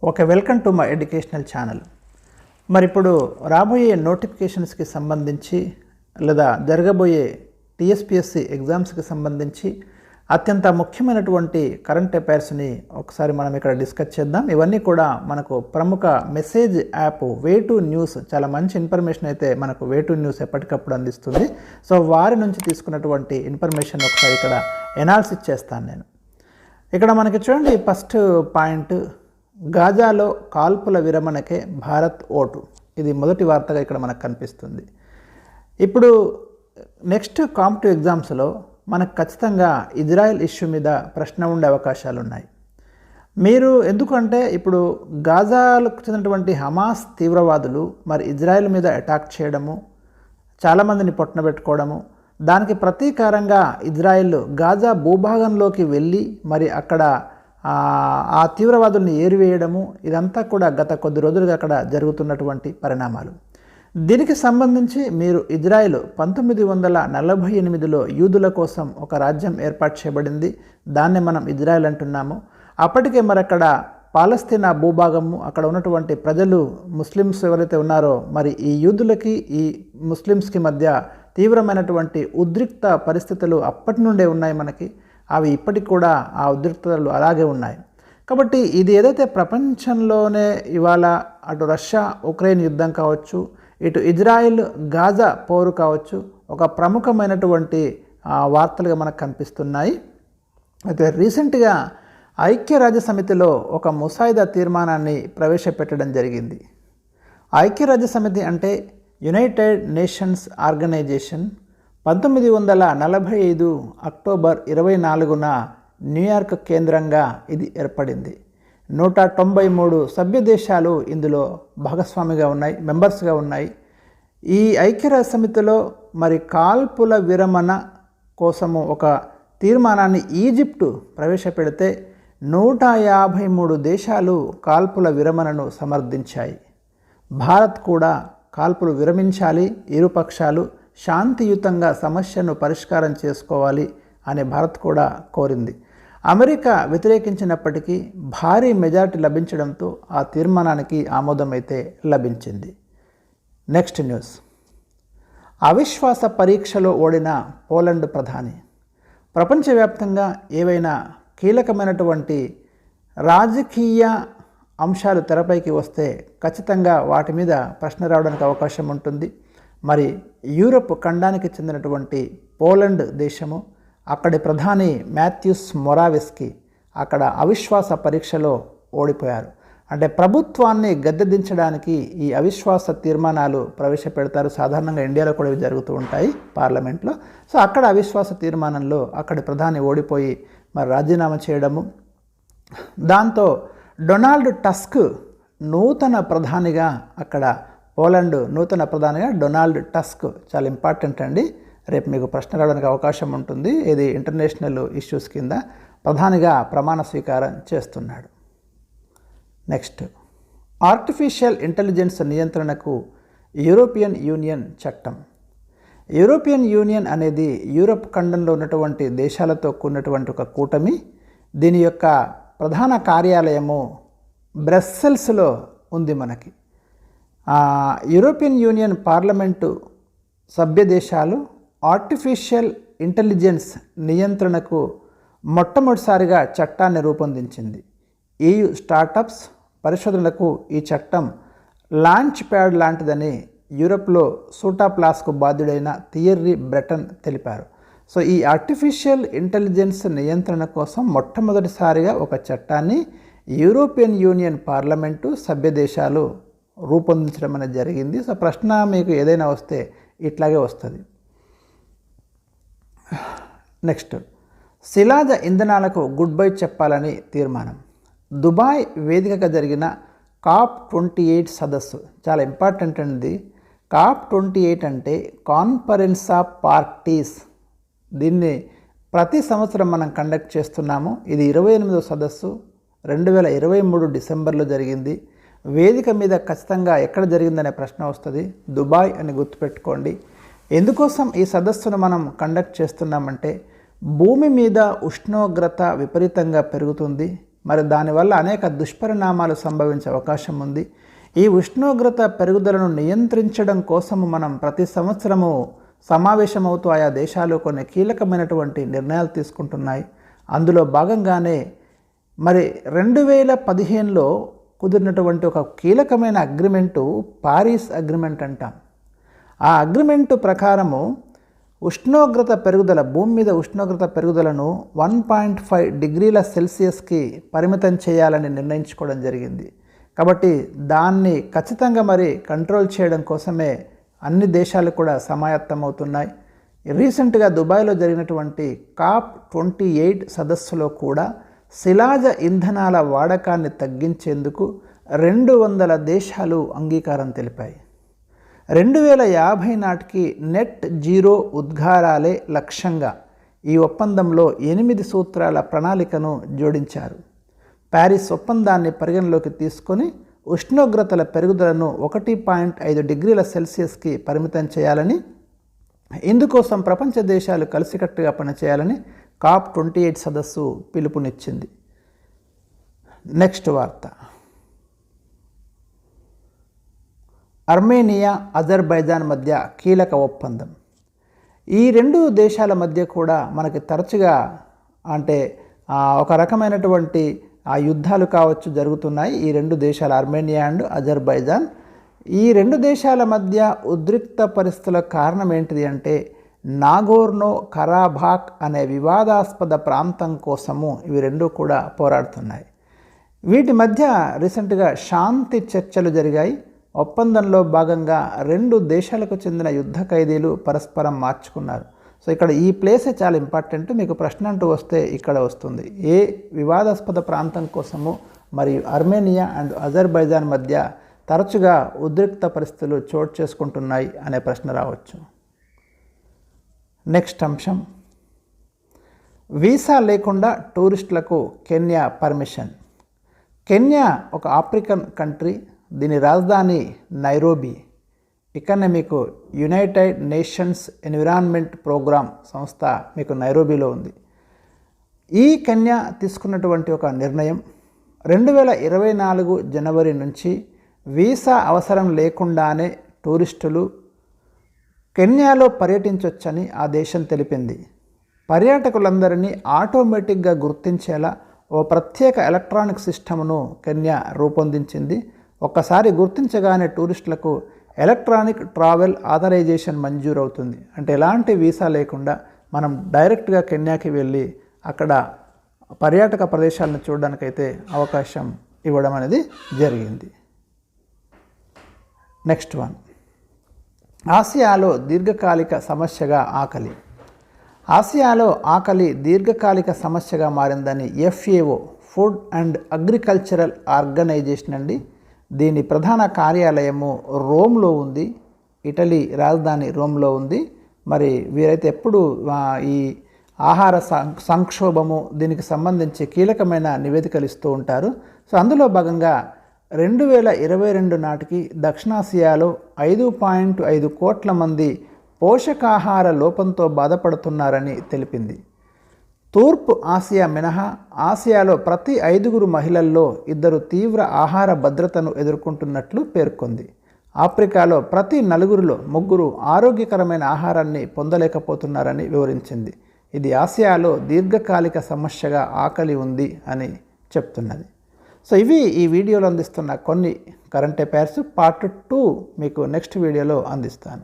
Okay, welcome to my educational channel. మరి ఇప్పుడు రాబోయే నోటిఫికేషన్స్కి సంబంధించి లేదా జరగబోయే టీఎస్పీఎస్సీ ఎగ్జామ్స్కి సంబంధించి అత్యంత ముఖ్యమైనటువంటి కరెంట్ అఫైర్స్ని ఒకసారి మనం ఇక్కడ డిస్కస్ చేద్దాం. ఇవన్నీ కూడా మనకు ప్రముఖ మెసేజ్ యాప్ వే2 న్యూస్ చాలా మంచి ఇన్ఫర్మేషన్ అయితే మనకు వే2 న్యూస్ ఎప్పటికప్పుడు అందిస్తుంది. సో వారి నుంచి తీసుకున్నటువంటి ఇన్ఫర్మేషన్ ఒకసారి ఇక్కడ ఎనాలిసిస్ చేస్తాను నేను. ఇక్కడ మనకి చూడండి, ఫస్ట్ పాయింట్, గాజాలో కాల్పుల విరమణకే భారత్ ఓటు. ఇది మొదటి వార్తగా ఇక్కడ మనకు కనిపిస్తుంది. ఇప్పుడు నెక్స్ట్ కాంపిటివ్ ఎగ్జామ్స్లో మనకు ఖచ్చితంగా ఇజ్రాయెల్ ఇష్యూ మీద ప్రశ్న ఉండే అవకాశాలు ఉన్నాయి. మీరు ఎందుకంటే ఇప్పుడు గాజాలకు చెందినటువంటి హమాస్ తీవ్రవాదులు మరి ఇజ్రాయెల్ మీద అటాక్ చేయడము, చాలామందిని పొట్టనబెట్టుకోవడము, దానికి ప్రతీకారంగా ఇజ్రాయెల్ గాజా భూభాగంలోకి వెళ్ళి మరి అక్కడ ఆ తీవ్రవాదుల్ని ఏరివేయడము, ఇదంతా కూడా గత కొద్ది రోజులుగా అక్కడ జరుగుతున్నటువంటి పరిణామాలు. దీనికి సంబంధించి మీరు ఇజ్రాయెల్ 1948లో యూదుల కోసం ఒక రాజ్యం ఏర్పాటు చేయబడింది. దాన్నే మనం ఇజ్రాయెల్ అంటున్నాము. అప్పటికే మరి అక్కడ పాలస్తీనా భూభాగము, అక్కడ ఉన్నటువంటి ప్రజలు ముస్లిమ్స్ ఎవరైతే ఉన్నారో మరి ఈ యూదులకి ఈ ముస్లిమ్స్కి మధ్య తీవ్రమైనటువంటి ఉద్రిక్త పరిస్థితులు అప్పటి నుండే ఉన్నాయి మనకి. అవి ఇప్పటికి కూడా ఆ ఉద్రిక్తతలు అలాగే ఉన్నాయి. కాబట్టి ఇది ఏదైతే ప్రపంచంలోనే ఇవాళ అటు రష్యా ఉక్రెయిన్ యుద్ధం కావచ్చు, ఇటు ఇజ్రాయిల్ గాజా పోరు కావచ్చు, ఒక ప్రముఖమైనటువంటి వార్తలుగా మనకు కనిపిస్తున్నాయి. అయితే రీసెంట్గా ఐక్యరాజ్య సమితిలో ఒక ముసాయిదా తీర్మానాన్ని ప్రవేశపెట్టడం జరిగింది. ఐక్యరాజ్య సమితి అంటే యునైటెడ్ నేషన్స్ ఆర్గనైజేషన్ 1945 అక్టోబర్ 24న న్యూయార్క్ కేంద్రంగా ఇది ఏర్పడింది. 193 సభ్య దేశాలు ఇందులో భాగస్వామిగా ఉన్నాయి, మెంబర్స్గా ఉన్నాయి. ఈ ఐక్యరాజ్య సమితిలో మరి కాల్పుల విరమణ కోసము ఒక తీర్మానాన్ని ఈజిప్టు ప్రవేశపెడితే 153 దేశాలు కాల్పుల విరమణను సమర్థించాయి. భారత్ కూడా కాల్పులు విరమించాలి, ఇరుపక్షాలు శాంతియుతంగా సమస్యను పరిష్కారం చేసుకోవాలి అని భారత్ కూడా కోరింది. అమెరికా వ్యతిరేకించినప్పటికీ భారీ మెజారిటీ లభించడంతో ఆ తీర్మానానికి ఆమోదమైతే లభించింది. నెక్స్ట్ న్యూస్, అవిశ్వాస పరీక్షలో ఓడిన పోలాండ్ ప్రధాని. ప్రపంచవ్యాప్తంగా ఏవైనా కీలకమైనటువంటి రాజకీయ అంశాలు తెరపైకి వస్తే ఖచ్చితంగా వాటి మీద ప్రశ్న రావడానికి అవకాశం ఉంటుంది. మరి యూరప్ ఖండానికి చెందినటువంటి పోలాండ్ దేశము, అక్కడి ప్రధాని మాథ్యూస్ మొరావెస్కి అక్కడ అవిశ్వాస పరీక్షలో ఓడిపోయారు. అంటే ప్రభుత్వాన్ని గద్దెదించడానికి ఈ అవిశ్వాస తీర్మానాలు ప్రవేశపెడతారు. సాధారణంగా ఇండియాలో కూడా ఇవి జరుగుతూ ఉంటాయి పార్లమెంట్లో. సో అక్కడ అవిశ్వాస తీర్మానంలో అక్కడి ప్రధాని ఓడిపోయి మరి రాజీనామా చేయడము, దాంతో డొనాల్డ్ టస్క్ నూతన ప్రధానిగా, అక్కడ పోలాండ్ నూతన ప్రధానిగా డొనాల్డ్ టస్క్, చాలా ఇంపార్టెంట్ అండి, రేపు మీకు ప్రశ్న రావడానికి అవకాశం ఉంటుంది. ఇది ఇంటర్నేషనల్ ఇష్యూస్ కింద ప్రధానిగా ప్రమాణ స్వీకారం చేస్తున్నాడు. నెక్స్ట్, ఆర్టిఫిషియల్ ఇంటెలిజెన్స్ నియంత్రణకు యూరోపియన్ యూనియన్ చట్టం. యూరోపియన్ యూనియన్ అనేది యూరప్ ఖండంలో ఉన్నటువంటి దేశాలతో కూడినటువంటి ఒక కూటమి. దీని యొక్క ప్రధాన కార్యాలయము బ్రస్సెల్స్లో ఉంది మనకి. యూరోపియన్ యూనియన్ పార్లమెంటు సభ్య దేశాలు ఆర్టిఫిషియల్ ఇంటెలిజెన్స్ నియంత్రణకు మొట్టమొదటిసారిగా చట్టాన్ని రూపొందించింది. EU స్టార్టప్స్ పరిశోధనలకు ఈ చట్టం లాంచ్ ప్యాడ్ లాంటిదని యూరప్లో సూటాప్లాస్కు బాధ్యుడైన థియర్రీ బ్రెటన్ తెలిపారు. సో ఈ ఆర్టిఫిషియల్ ఇంటెలిజెన్స్ నియంత్రణ కోసం మొట్టమొదటిసారిగా ఒక చట్టాన్ని యూరోపియన్ యూనియన్ పార్లమెంటు సభ్య దేశాలు రూపొందించడం అనేది జరిగింది. సో ప్రశ్న మీకు ఏదైనా వస్తే ఇట్లాగే వస్తుంది. నెక్స్ట్, శిలాజ ఇంధనాలకు గుడ్ బై చెప్పాలని తీర్మానం. దుబాయ్ వేదికగా జరిగిన COP28 సదస్సు చాలా ఇంపార్టెంట్ అండి. COP28 అంటే కాన్ఫరెన్స్ ఆఫ్ పార్టీస్. దీన్ని ప్రతి సంవత్సరం మనం కండక్ట్ చేస్తున్నాము. ఇది 28వ సదస్సు, 2023 డిసెంబర్లో జరిగింది. వేదిక మీద ఖచ్చితంగా ఎక్కడ జరిగిందనే ప్రశ్న వస్తుంది. దుబాయ్ అని గుర్తుపెట్టుకోండి. ఎందుకోసం ఈ సదస్సును మనం కండక్ట్ చేస్తున్నామంటే భూమి మీద ఉష్ణోగ్రత విపరీతంగా పెరుగుతుంది. మరి దానివల్ల అనేక దుష్పరిణామాలు సంభవించే అవకాశం ఉంది. ఈ ఉష్ణోగ్రత పెరుగుదలను నియంత్రించడం కోసము మనం ప్రతి సంవత్సరము సమావేశమవుతూ ఆయా దేశాలు కొన్ని కీలకమైనటువంటి నిర్ణయాలు తీసుకుంటున్నాయి. అందులో భాగంగానే మరి 2015లో కుదిరినటువంటి ఒక కీలకమైన అగ్రిమెంటు పారిస్ అగ్రిమెంట్ అంటాం. ఆ అగ్రిమెంటు ప్రకారము ఉష్ణోగ్రత పెరుగుదల, భూమి మీద ఉష్ణోగ్రత పెరుగుదలను 1.5 డిగ్రీల సెల్సియస్కి పరిమితం చేయాలని నిర్ణయించుకోవడం జరిగింది. కాబట్టి దాన్ని ఖచ్చితంగా మరి కంట్రోల్ చేయడం కోసమే అన్ని దేశాలు కూడా సమాయత్తమవుతున్నాయి. రీసెంట్గా దుబాయ్లో జరిగినటువంటి COP28 సదస్సులో కూడా శిలాజ ఇంధనాల వాడకాన్ని తగ్గించేందుకు 200 దేశాలు అంగీకారం తెలిపాయి. 2050 నాటికి నెట్ జీరో ఉద్గారాలే లక్ష్యంగా ఈ ఒప్పందంలో 8 సూత్రాల ప్రణాళికను జోడించారు. ప్యారిస్ ఒప్పందాన్ని పరిగణలోకి తీసుకొని ఉష్ణోగ్రతల పెరుగుదలను 1.5 డిగ్రీల సెల్సియస్కి పరిమితం చేయాలని, ఇందుకోసం ప్రపంచ దేశాలు కలిసికట్టుగా పనిచేయాలని COP28 సదస్సు పిలుపునిచ్చింది. నెక్స్ట్ వార్త. అర్మేనియా, అజర్బైజాన్ మధ్య కీలక ఒప్పందం. ఈ రెండు దేశాల మధ్య కూడా మనకి తరచుగా అంటే ఒక రకమైనటువంటి యుద్ధాలు కావచ్చు జరుగుతున్నాయి. ఈ రెండు దేశాలు అర్మేనియా అండ్ అజర్బైజాన్. ఈ రెండు దేశాల మధ్య ఉద్రిక్త పరిస్థితుల కారణం ఏంటిది అంటే నాగోర్నో కరాబాఖ్ అనే వివాదాస్పద ప్రాంతం కోసము ఇవి రెండు కూడా పోరాడుతున్నాయి. వీటి మధ్య రీసెంట్గా శాంతి చర్చలు జరిగాయి. ఒప్పందంలో భాగంగా 2 దేశాలకు చెందిన యుద్ధ ఖైదీలు పరస్పరం మార్చుకున్నారు. సో ఇక్కడ ఈ ప్లేసే చాలా ఇంపార్టెంట్. మీకు ప్రశ్న అంటూ వస్తే ఇక్కడ వస్తుంది. ఏ వివాదాస్పద ప్రాంతం కోసము మరియు అర్మేనియా అండ్ అజర్బైజాన్ మధ్య తరచుగా ఉద్రిక్త పరిస్థితులు చోటు చేసుకుంటున్నాయి అనే ప్రశ్న రావచ్చు. నెక్స్ట్ అంశం. వీసా లేకుండా టూరిస్టులకు కెన్యా పర్మిషన్. కెన్యా ఒక ఆఫ్రికన్ కంట్రీ. దీని రాజధాని నైరోబీ. ఇక్కడనే మీకు యునైటెడ్ నేషన్స్ ఎన్విరాన్మెంట్ ప్రోగ్రామ్ సంస్థ మీకు నైరోబీలో ఉంది. ఈ కెన్యా తీసుకున్నటువంటి ఒక నిర్ణయం 2024 జనవరి నుంచి వీసా అవసరం లేకుండానే టూరిస్టులు కెన్యాలో పర్యటించవచ్చని ఆ దేశం తెలిపింది. పర్యాటకులందరినీ ఆటోమేటిక్గా గుర్తించేలా ఓ ప్రత్యేక ఎలక్ట్రానిక్ సిస్టమ్ను కెన్యా రూపొందించింది. ఒక్కసారి గుర్తించగానే టూరిస్టులకు ఎలక్ట్రానిక్ ట్రావెల్ ఆథరైజేషన్ మంజూరు అవుతుంది. అంటే ఎలాంటి వీసా లేకుండా మనం డైరెక్ట్గా కెన్యాకి వెళ్ళి అక్కడ పర్యాటక ప్రదేశాలను చూడడానికైతే అవకాశం ఇవ్వడం అనేది జరిగింది. Next one. ఆసియాలో దీర్ఘకాలిక సమస్యగా ఆకలి. ఆసియాలో ఆకలి దీర్ఘకాలిక సమస్యగా మారిందని FAO food and agricultural organisation అండి. దీని ప్రధాన కార్యాలయము రోమ్లో ఉంది. ఇటలీ రాజధాని రోమ్లో ఉంది. మరి వీరైతే ఎప్పుడు ఈ ఆహార సంక్షోభము దీనికి సంబంధించి కీలకమైన నివేదికలు ఇస్తూ ఉంటారు. సో అందులో భాగంగా 2022 నాటికి దక్షిణాసియాలో 5.5 కోట్ల మంది పోషకాహార లోపంతో బాధపడుతున్నారని తెలిపింది. తూర్పు ఆసియా మినహా ఆసియాలో ప్రతి 5 మహిళల్లో 2 తీవ్ర ఆహార భద్రతను ఎదుర్కొంటున్నట్లు పేర్కొంది. ఆఫ్రికాలో ప్రతి 4లో 3 ఆరోగ్యకరమైన ఆహారాన్ని పొందలేకపోతున్నారని వివరించింది. ఇది ఆసియాలో దీర్ఘకాలిక సమస్యగా ఆకలి ఉంది అని చెప్తున్నది. సో ఇవి ఈ వీడియోలో అందిస్తున్న కొన్ని కరెంట్ అఫైర్స్. పార్ట్ 2 మీకు నెక్స్ట్ వీడియోలో అందిస్తాను.